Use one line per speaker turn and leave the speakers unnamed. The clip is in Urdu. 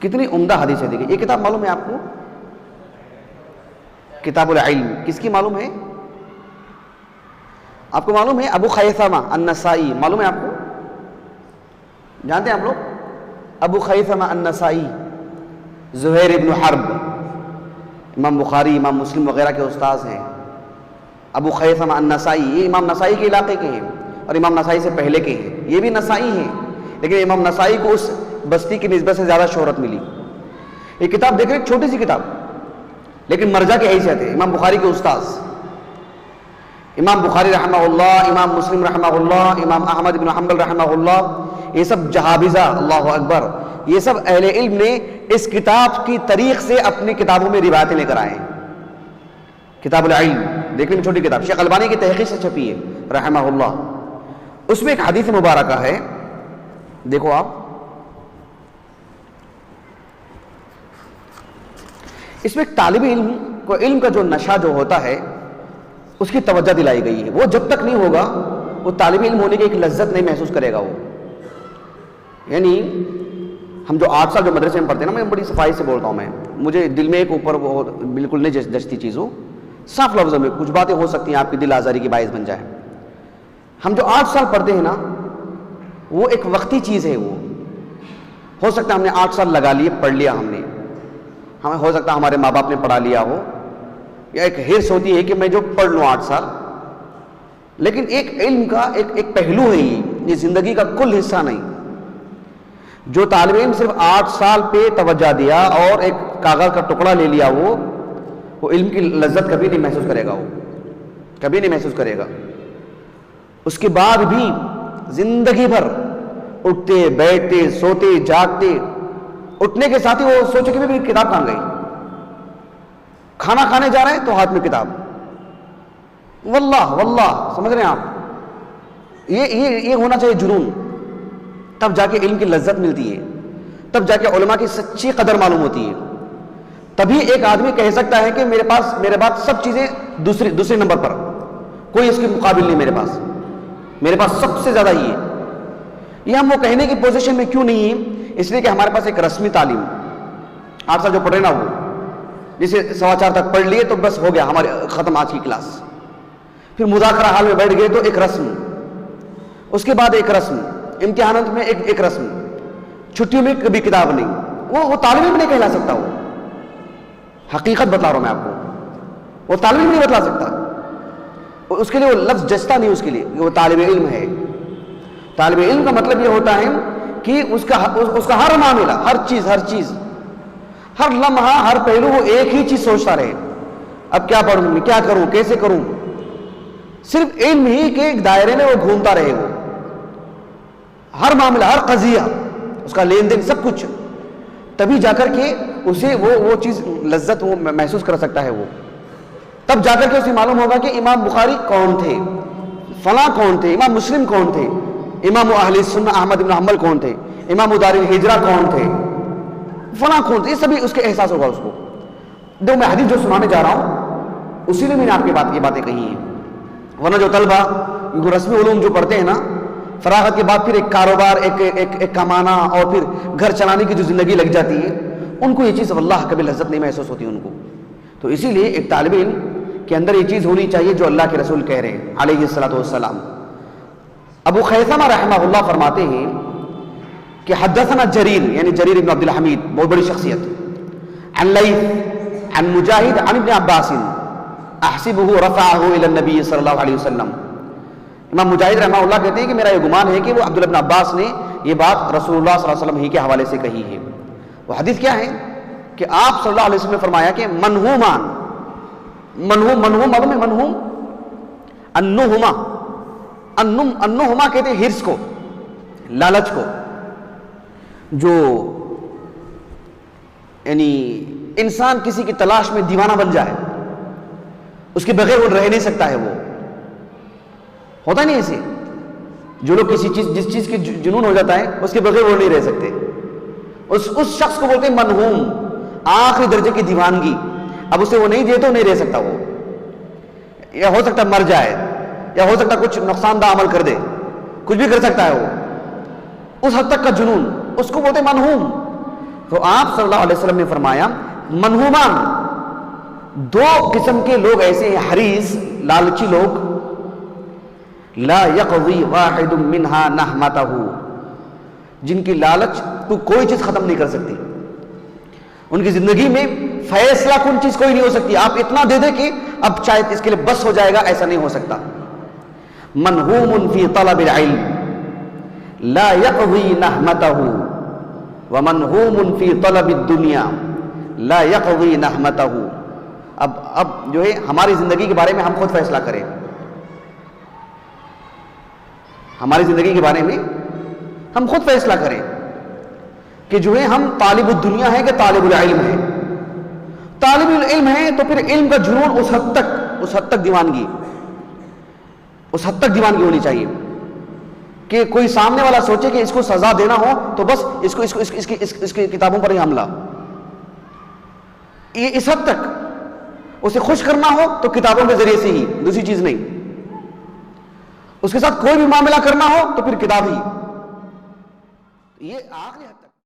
کتنی عمدہ حدیث ہے. دیکھیے یہ کتاب معلوم ہے آپ کو, کتاب العلم, کس کی معلوم ہے آپ کو؟ معلوم ہے ابو خیثمہ النسائی, معلوم ہے آپ کو؟ جانتے ہیں آپ لوگ ابو خیثمہ النسائی, زہیر ابن حرب, امام بخاری امام مسلم وغیرہ کے استاذ ہیں. ابو خیثمہ النسائی, یہ امام نسائی کے علاقے کے ہیں اور امام نسائی سے پہلے کے ہیں. یہ بھی نسائی ہیں لیکن امام نسائی کو اس بستی کی نسبت سے زیادہ شہرت ملی. یہ کتاب دیکھ رہے, ایک چھوٹی سی کتاب لیکن مرجع کی حیثیت ہے. امام بخاری کے استاذ امام بخاری رحمہ اللہ, امام مسلم رحمہ اللہ, امام احمد بن حنبل رحمہ اللہ, یہ سب جہابذہ, اللہ اکبر, یہ سب اہل علم نے اس کتاب کی طریق سے اپنی کتابوں میں روایتیں لے کر آئے ہیں. کتاب العلم دیکھنے میں چھوٹی کتاب, شیخ البانی کی تحقیق سے چھپی ہے رحمہ اللہ. اس میں ایک حدیث مبارکہ ہے, دیکھو آپ, اس میں ایک طالب علم کو علم کا جو نشہ جو ہوتا ہے اس کی توجہ دلائی گئی ہے. وہ جب تک نہیں ہوگا وہ طالب علم ہونے کی ایک لذت نہیں محسوس کرے گا وہ. یعنی ہم جو 8 سال جو مدرسے میں پڑھتے ہیں نا, میں بڑی صفائی سے بولتا ہوں, میں مجھے دل میں ایک اوپر وہ بالکل نہیں جچتی چیزوں, صاف لفظوں میں کچھ باتیں ہو سکتی ہیں آپ کی دل آزاری کی باعث بن جائے. ہم جو 8 سال پڑھتے ہیں نا وہ ایک وقتی چیز ہے. وہ ہو سکتا ہے ہم نے 8 سال لگا لیے, پڑھ لیا ہم نے, ہمیں ہو سکتا ہے ہمارے ماں باپ نے پڑھا لیا ہو, یا ایک حرص ہوتی ہے کہ میں جو پڑھ لوں 8 سال. لیکن ایک علم کا ایک پہلو ہے, یہ زندگی کا کل حصہ نہیں. جو طالب علم صرف 8 سال پہ توجہ دیا اور ایک کاغذ کا ٹکڑا لے لیا, وہ علم کی لذت کبھی نہیں محسوس کرے گا, وہ کبھی نہیں محسوس کرے گا. اس کے بعد بھی زندگی بھر اٹھتے بیٹھتے سوتے جاگتے, اٹھنے کے ساتھ ہی وہ سوچے کہ میری کتاب کہاں گئی, کھانا کھانے جا رہے ہیں تو ہاتھ میں کتاب, واللہ سمجھ رہے ہیں آپ, یہ ہونا چاہیے جنون. تب جا کے علم کی لذت ملتی ہے, تب جا کے علماء کی سچی قدر معلوم ہوتی ہے. تبھی ایک آدمی کہہ سکتا ہے کہ میرے پاس سب چیزیں دوسرے نمبر پر, کوئی اس کے مقابل نہیں میرے پاس سب سے زیادہ یہ ہے. یہ ہم وہ کہنے کی پوزیشن میں کیوں نہیں ہیں؟ اس لیے کہ ہمارے پاس ایک رسمی تعلیم 8 سال جو پڑھ رہے نا, وہ جسے 4:15 تک پڑھ لیے تو بس ہو گیا ہمارے ختم آج کی کلاس. پھر مذاکرہ حال میں بیٹھ گئے تو ایک رسم, اس کے بعد ایک رسم, امتحانات میں ایک رسم, چھٹیوں میں کبھی کتاب نہیں. وہ طالب علم نہیں کہلا سکتا. وہ حقیقت بتا رہا ہوں میں آپ کو, وہ طالب علم نہیں بتلا سکتا. اس کے لیے وہ لفظ جچتا نہیں, اس کے لیے وہ طالب علم ہے. طالب علم کا مطلب یہ ہوتا ہے کہ اس کا ہر معاملہ, ہر چیز, ہر لمحہ, ہر پہلو وہ ایک ہی چیز سوچتا رہے, اب کیا پڑھوں, کیا کروں, کیسے کروں. صرف علم ہی کے ایک دائرے میں وہ گھومتا رہے. وہ ہر معاملہ, ہر قضیہ, اس کا لین دین سب کچھ, تبھی جا کر کے اسے وہ چیز لذت وہ محسوس کر سکتا ہے. وہ تب جا کر کے اسے معلوم ہوگا کہ امام بخاری کون تھے, فلاں کون تھے, امام مسلم کون تھے, امام اہل سنہ احمد بن حنبل کون تھے, امام دار الہجرہ کون تھے, فلاں کون تھے. یہ سبھی اس کے احساس ہوگا اس کو. جو میں حدیث جو سنانے جا رہا ہوں اسی لیے میں نے آپ کی یہ باتیں کہی ہیں. ورنہ جو طلبہ رسمی علوم جو پڑھتے ہیں نا, فراغت کے بعد پھر ایک کاروبار, ایک کمانا اور پھر گھر چلانے کی جو زندگی لگ جاتی ہے, ان کو یہ چیز واللہ کبھی لذت نہیں محسوس ہوتی ان کو. تو اسی لیے ایک طالب علم کے اندر یہ چیز ہونی چاہیے جو اللہ کے رسول کہہ رہے ہیں علیہ الصلوۃ والسلام. ابو خیثمہ رحمہ اللہ فرماتے ہیں کہ حدثنا جریر, یعنی جریر بن عبد الحمید, بہت بڑی شخصیت, عن لیث عن مجاہد عن ابن عباس احسبه رفعه الى النبي صلی اللہ علیہ وسلم. امام مجاہد رحمہ اللہ کہتے ہیں کہ میرا یہ گمان ہے کہ وہ عبداللہ بن عباس نے یہ بات رسول اللہ صلی اللہ علیہ وسلم ہی کے حوالے سے کہی ہے. وہ حدیث کیا ہے کہ آپ صلی اللہ علیہ وسلم نے فرمایا کہ منہومان, منہوم انہما کہتے ہیں ہرس کو, لالچ کو. جو یعنی انسان کسی کی تلاش میں دیوانہ بن جائے, اس کے بغیر وہ رہ نہیں سکتا ہے. وہ ہوتا نہیں ایسے, جو لوگ جس چیز کی جنون ہو جاتا ہے اس کے بغیر وہ نہیں رہ سکتے. اس شخص کو بولتے ہیں منہوم, آخری درجے کی دیوانگی. اب اسے وہ نہیں دے تو نہیں رہ سکتا. وہ یا ہو سکتا مر جائے, یا ہو سکتا کچھ نقصان دہ عمل کر دے, کچھ بھی کر سکتا ہے وہ. اس حد تک کا جنون, اس کو بولتے ہیں منہوم. تو آپ صلی اللہ علیہ وسلم نے فرمایا منہومان، دو قسم کے لوگ ایسے ہیں، حریص لالچی لوگ، لا یقضی واحد منہا نحمتہ، جن کی لالچ تو کوئی چیز ختم نہیں کر سکتی، ان کی زندگی میں فیصلہ کن چیز کوئی نہیں ہو سکتی، آپ اتنا دے دے کہ اب چاہے اس کے لیے بس ہو جائے گا، ایسا نہیں ہو سکتا۔ منہوم فی طلب العلم لا یقضی نحمتہ ومنہوم فی طلب الدنیا لا یقضی نحمتہ۔ اب جو ہے ہماری زندگی کے بارے میں ہم خود فیصلہ کریں، ہماری زندگی کے بارے میں ہم خود فیصلہ کریں کہ جو ہے ہم طالب الدنیا ہے کہ طالب العلم ہے۔ طالب العلم ہے تو پھر علم کا جنون اس حد تک دیوانگی ہونی چاہیے کہ کوئی سامنے والا سوچے کہ اس کو سزا دینا ہو تو بس اس کی کتابوں پر ہی حملہ، یہ اس حد تک اسے خوش کرنا ہو تو کتابوں کے ذریعے سے ہی، دوسری چیز نہیں، اس کے ساتھ کوئی بھی معاملہ کرنا ہو تو پھر کتاب ہی، یہ آخری